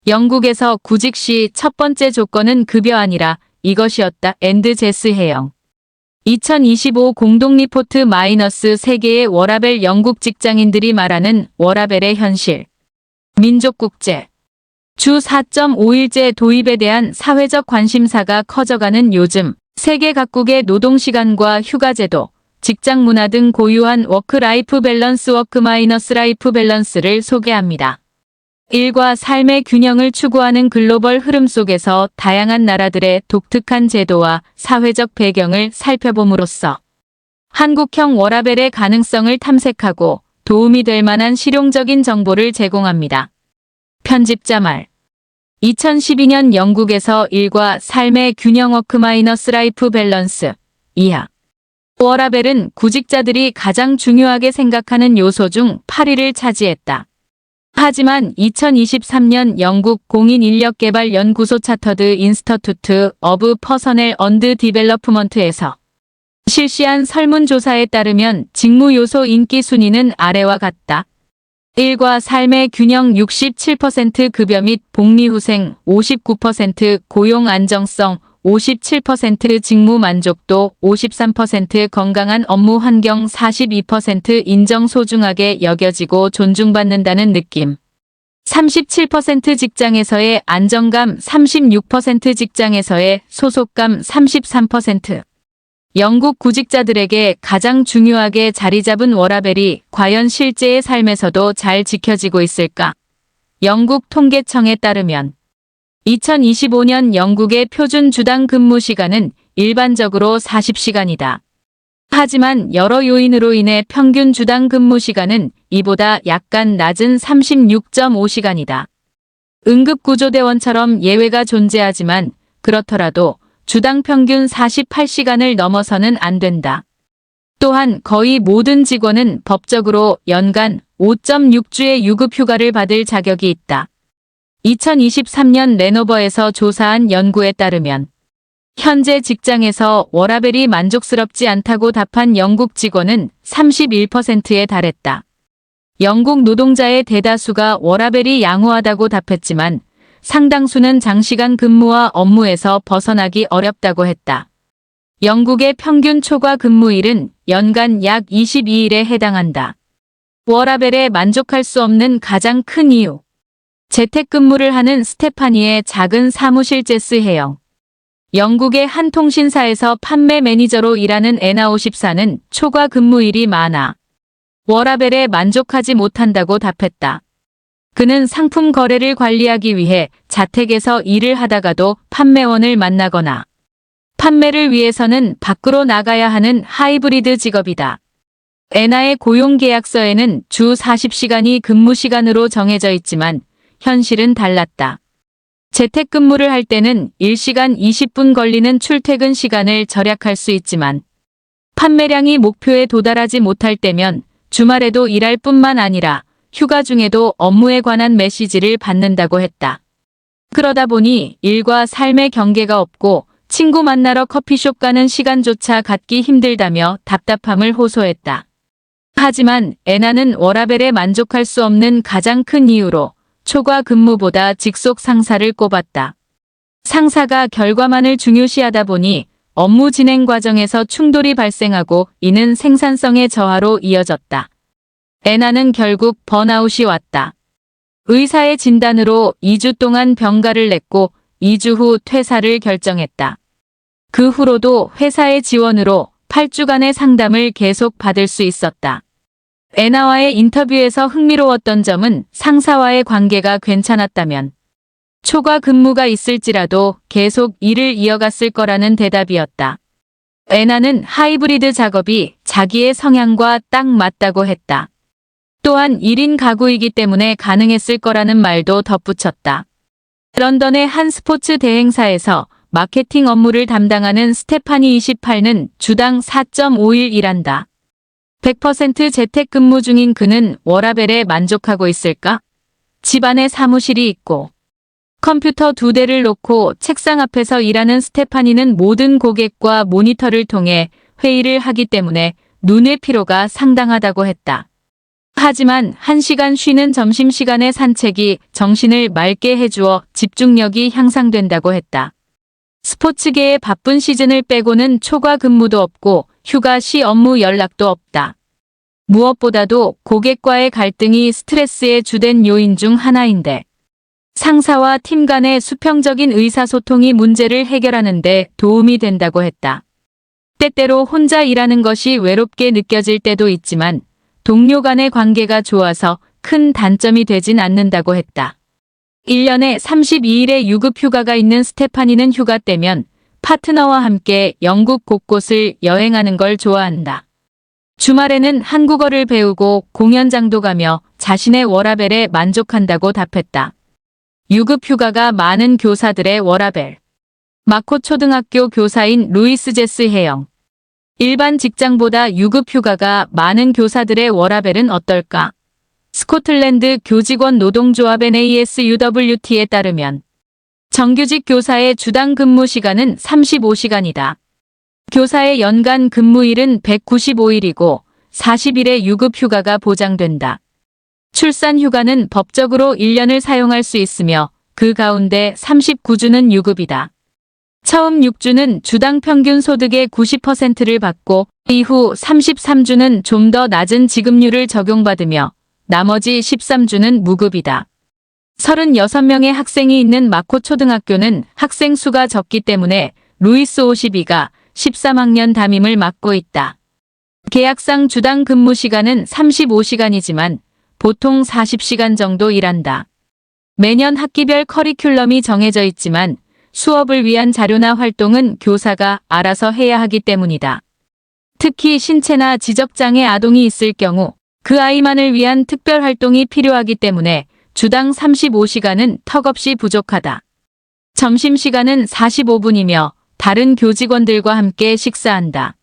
영국에서 구직 시 첫 번째 조건은 급여 아니라 이것이었다. 앤드 제스 해영. 2025 공동 리포트 마이너스 세계의 워라밸. 영국 직장인들이 말하는 워라밸의 현실. 민족국제. 주 4.5일제 도입에 대한 사회적 관심사가 커져가는 요즘, 세계 각국의 노동시간과 휴가제도, 직장 문화 등 고유한 워크라이프 밸런스, 워크-라이프 밸런스를 소개합니다. 일과 삶의 균형을 추구하는 글로벌 흐름 속에서 다양한 나라들의 독특한 제도와 사회적 배경을 살펴봄으로써 한국형 워라밸의 가능성을 탐색하고 도움이 될 만한 실용적인 정보를 제공합니다. 편집자 말. 2012년 영국에서 일과 삶의 균형 워크-라이프 밸런스 이하. 워라밸은 구직자들이 가장 중요하게 생각하는 요소 중 8위를 차지했다. 하지만 2023년 영국 공인인력개발연구소 차터드 인스터투트 어브 퍼서넬 언드 디벨러프먼트에서 실시한 설문조사에 따르면 직무 요소 인기 순위는 아래와 같다. 일과 삶의 균형 67%, 급여 및 복리후생 59%, 고용 안정성 57%, 직무 만족도 53%, 건강한 업무 환경 42%, 인정 소중하게 여겨지고 존중받는다는 느낌 37%, 직장에서의 안정감 36%, 직장에서의 소속감 33%. 영국 구직자들에게 가장 중요하게 자리 잡은 워라밸이 과연 실제의 삶에서도 잘 지켜지고 있을까? 영국 통계청에 따르면 2025년 영국의 표준 주당 근무 시간은 일반적으로 40시간이다. 하지만 여러 요인으로 인해 평균 주당 근무 시간은 이보다 약간 낮은 36.5시간이다. 응급구조대원처럼 예외가 존재하지만 그렇더라도 주당 평균 48시간을 넘어서는 안 된다. 또한 거의 모든 직원은 법적으로 연간 5.6주의 유급휴가를 받을 자격이 있다. 2023년 레노버에서 조사한 연구에 따르면 현재 직장에서 워라밸이 만족스럽지 않다고 답한 영국 직원은 31%에 달했다. 영국 노동자의 대다수가 워라밸이 양호하다고 답했지만 상당수는 장시간 근무와 업무에서 벗어나기 어렵다고 했다. 영국의 평균 초과 근무일은 연간 약 22일에 해당한다. 워라밸에 만족할 수 없는 가장 큰 이유. 재택근무를 하는 스테파니의 작은 사무실. 제스 해영. 영국의 한 통신사에서 판매 매니저로 일하는 애나 54는 초과 근무일이 많아 워라밸에 만족하지 못한다고 답했다. 그는 상품 거래를 관리하기 위해 자택에서 일을 하다가도 판매원을 만나거나 판매를 위해서는 밖으로 나가야 하는 하이브리드 직업이다. 애나의 고용계약서에는 주 40시간이 근무 시간으로 정해져 있지만 현실은 달랐다. 재택근무를 할 때는 1시간 20분 걸리는 출퇴근 시간을 절약할 수 있지만 판매량이 목표에 도달하지 못할 때면 주말에도 일할 뿐만 아니라 휴가 중에도 업무에 관한 메시지를 받는다고 했다. 그러다 보니 일과 삶의 경계가 없고 친구 만나러 커피숍 가는 시간조차 갖기 힘들다며 답답함을 호소했다. 하지만 애나는 워라밸에 만족할 수 없는 가장 큰 이유로 초과 근무보다 직속 상사를 꼽았다. 상사가 결과만을 중요시하다 보니 업무 진행 과정에서 충돌이 발생하고 이는 생산성의 저하로 이어졌다. 애나는 결국 번아웃이 왔다. 의사의 진단으로 2주 동안 병가를 냈고 2주 후 퇴사를 결정했다. 그 후로도 회사의 지원으로 8주간의 상담을 계속 받을 수 있었다. 애나와의 인터뷰에서 흥미로웠던 점은 상사와의 관계가 괜찮았다면 초과 근무가 있을지라도 계속 일을 이어갔을 거라는 대답이었다. 애나는 하이브리드 작업이 자기의 성향과 딱 맞다고 했다. 또한 1인 가구이기 때문에 가능했을 거라는 말도 덧붙였다. 런던의 한 스포츠 대행사에서 마케팅 업무를 담당하는 스테파니 28는 주당 4.5일 일한다. 100% 재택근무 중인 그는 워라밸에 만족하고 있을까? 집안에 사무실이 있고 컴퓨터 2대를 놓고 책상 앞에서 일하는 스테파니는 모든 고객과 모니터를 통해 회의를 하기 때문에 눈의 피로가 상당하다고 했다. 하지만 1시간 쉬는 점심시간의 산책이 정신을 맑게 해주어 집중력이 향상된다고 했다. 스포츠계의 바쁜 시즌을 빼고는 초과 근무도 없고 휴가 시 업무 연락도 없다. 무엇보다도 고객과의 갈등이 스트레스의 주된 요인 중 하나인데 상사와 팀 간의 수평적인 의사소통이 문제를 해결하는 데 도움이 된다고 했다. 때때로 혼자 일하는 것이 외롭게 느껴질 때도 있지만 동료 간의 관계가 좋아서 큰 단점이 되진 않는다고 했다. 1년에 32일의 유급 휴가가 있는 스테파니는 휴가 때면 파트너와 함께 영국 곳곳을 여행하는 걸 좋아한다. 주말에는 한국어를 배우고 공연장도 가며 자신의 워라밸에 만족한다고 답했다. 유급 휴가가 많은 교사들의 워라밸. 마코 초등학교 교사인 루이스 제스 해영. 일반 직장보다 유급 휴가가 많은 교사들의 워라밸은 어떨까? 스코틀랜드 교직원 노동조합 NASUWT에 따르면 정규직 교사의 주당 근무 시간은 35시간이다. 교사의 연간 근무일은 195일이고 40일의 유급 휴가가 보장된다. 출산 휴가는 법적으로 1년을 사용할 수 있으며 그 가운데 39주는 유급이다. 처음 6주는 주당 평균 소득의 90%를 받고 이후 33주는 좀 더 낮은 지급률을 적용받으며 나머지 13주는 무급이다. 36명의 학생이 있는 마코 초등학교는 학생 수가 적기 때문에 루이스 52가 13학년 담임을 맡고 있다. 계약상 주당 근무 시간은 35시간이지만 보통 40시간 정도 일한다. 매년 학기별 커리큘럼이 정해져 있지만 수업을 위한 자료나 활동은 교사가 알아서 해야 하기 때문이다. 특히 신체나 지적장애 아동이 있을 경우 그 아이만을 위한 특별 활동이 필요하기 때문에 주당 35시간은 턱없이 부족하다. 점심시간은 45분이며 다른 교직원들과 함께 식사한다.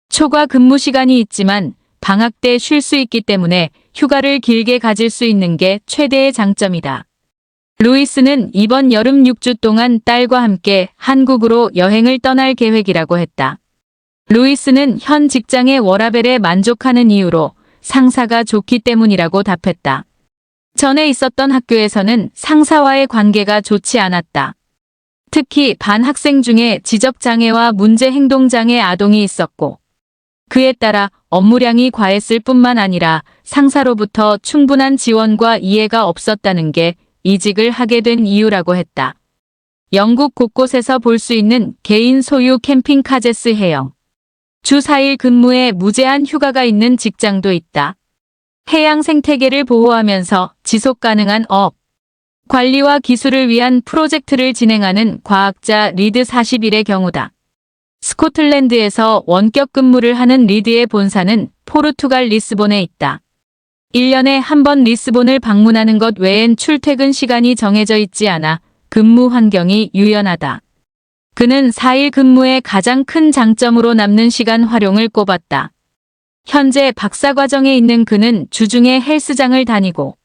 초과 근무 시간이 있지만 방학 때 쉴 수 있기 때문에 휴가를 길게 가질 수 있는 게 최대의 장점이다. 루이스는 이번 여름 6주 동안 딸과 함께 한국으로 여행을 떠날 계획이라고 했다. 루이스는 현 직장의 워라밸에 만족하는 이유로 상사가 좋기 때문이라고 답했다. 전에 있었던 학교에서는 상사와의 관계가 좋지 않았다. 특히 반 학생 중에 지적장애와 문제행동장애 아동이 있었고 그에 따라 업무량이 과했을 뿐만 아니라 상사로부터 충분한 지원과 이해가 없었다는 게 이직을 하게 된 이유라고 했다. 영국 곳곳에서 볼 수 있는 개인 소유 캠핑카 제스 해영. 주 4일 근무에 무제한 휴가가 있는 직장도 있다. 해양 생태계를 보호하면서 지속 가능한 업, 관리와 기술을 위한 프로젝트를 진행하는 과학자 리드 41의 경우다. 스코틀랜드에서 원격 근무를 하는 리드의 본사는 포르투갈 리스본에 있다. 1년에 한 번 리스본을 방문하는 것 외엔 출퇴근 시간이 정해져 있지 않아 근무 환경이 유연하다. 그는 4일 근무의 가장 큰 장점으로 남는 시간 활용을 꼽았다. 현재 박사과정에 있는 그는 주중에 헬스장을 다니고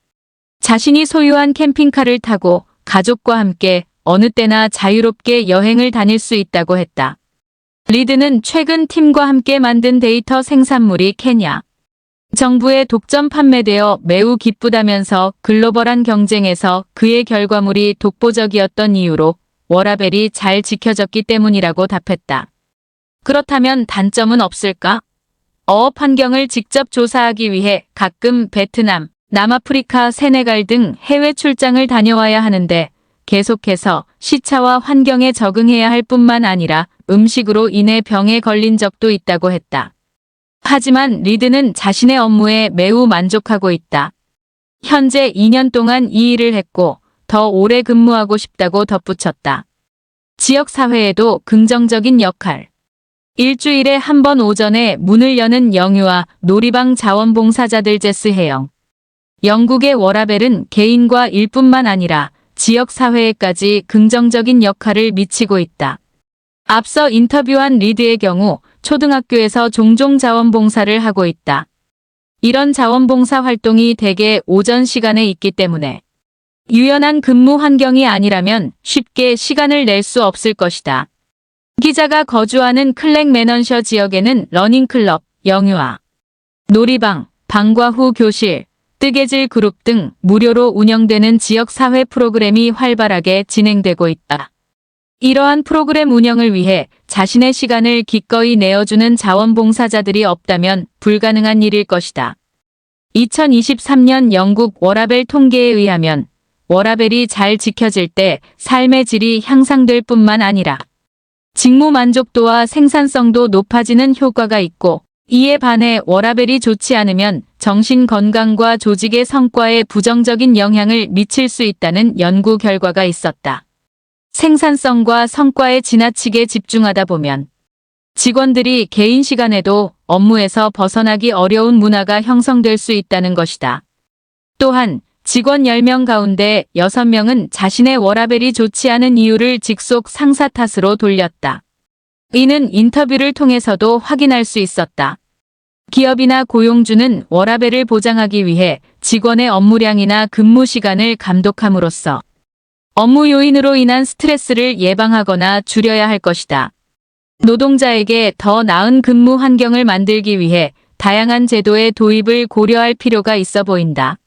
자신이 소유한 캠핑카를 타고 가족과 함께 어느 때나 자유롭게 여행을 다닐 수 있다고 했다. 리드는 최근 팀과 함께 만든 데이터 생산물이 케냐 정부에 독점 판매되어 매우 기쁘다면서 글로벌한 경쟁에서 그의 결과물이 독보적이었던 이유로 워라밸이 잘 지켜졌기 때문이라고 답했다. 그렇다면 단점은 없을까? 어업 환경을 직접 조사하기 위해 가끔 베트남, 남아프리카, 세네갈 등 해외 출장을 다녀와야 하는데 계속해서 시차와 환경에 적응해야 할 뿐만 아니라 음식으로 인해 병에 걸린 적도 있다고 했다. 하지만 리드는 자신의 업무에 매우 만족하고 있다. 현재 2년 동안 이 일을 했고 더 오래 근무하고 싶다고 덧붙였다. 지역사회에도 긍정적인 역할. 일주일에 한 번 오전에 문을 여는 영유아 놀이방 자원봉사자들 제스 해영. 영국의 워라밸은 개인과 일뿐만 아니라 지역사회에까지 긍정적인 역할을 미치고 있다. 앞서 인터뷰한 리드의 경우 초등학교에서 종종 자원봉사를 하고 있다. 이런 자원봉사 활동이 대개 오전 시간에 있기 때문에 유연한 근무 환경이 아니라면 쉽게 시간을 낼 수 없을 것이다. 기자가 거주하는 클렉 매넌셔 지역에는 러닝클럽, 영유아, 놀이방, 방과 후 교실, 뜨개질 그룹 등 무료로 운영되는 지역사회 프로그램이 활발하게 진행되고 있다. 이러한 프로그램 운영을 위해 자신의 시간을 기꺼이 내어주는 자원봉사자들이 없다면 불가능한 일일 것이다. 2023년 영국 워라벨 통계에 의하면 워라벨이 잘 지켜질 때 삶의 질이 향상될 뿐만 아니라 직무 만족도와 생산성도 높아지는 효과가 있고, 이에 반해 워라벨이 좋지 않으면 정신 건강과 조직의 성과에 부정적인 영향을 미칠 수 있다는 연구 결과가 있었다. 생산성과 성과에 지나치게 집중하다 보면 직원들이 개인 시간에도 업무에서 벗어나기 어려운 문화가 형성될 수 있다는 것이다. 또한 직원 10명 가운데 6명은 자신의 워라벨이 좋지 않은 이유를 직속 상사 탓으로 돌렸다. 이는 인터뷰를 통해서도 확인할 수 있었다. 기업이나 고용주는 워라벨을 보장하기 위해 직원의 업무량이나 근무 시간을 감독함으로써 업무 요인으로 인한 스트레스를 예방하거나 줄여야 할 것이다. 노동자에게 더 나은 근무 환경을 만들기 위해 다양한 제도의 도입을 고려할 필요가 있어 보인다.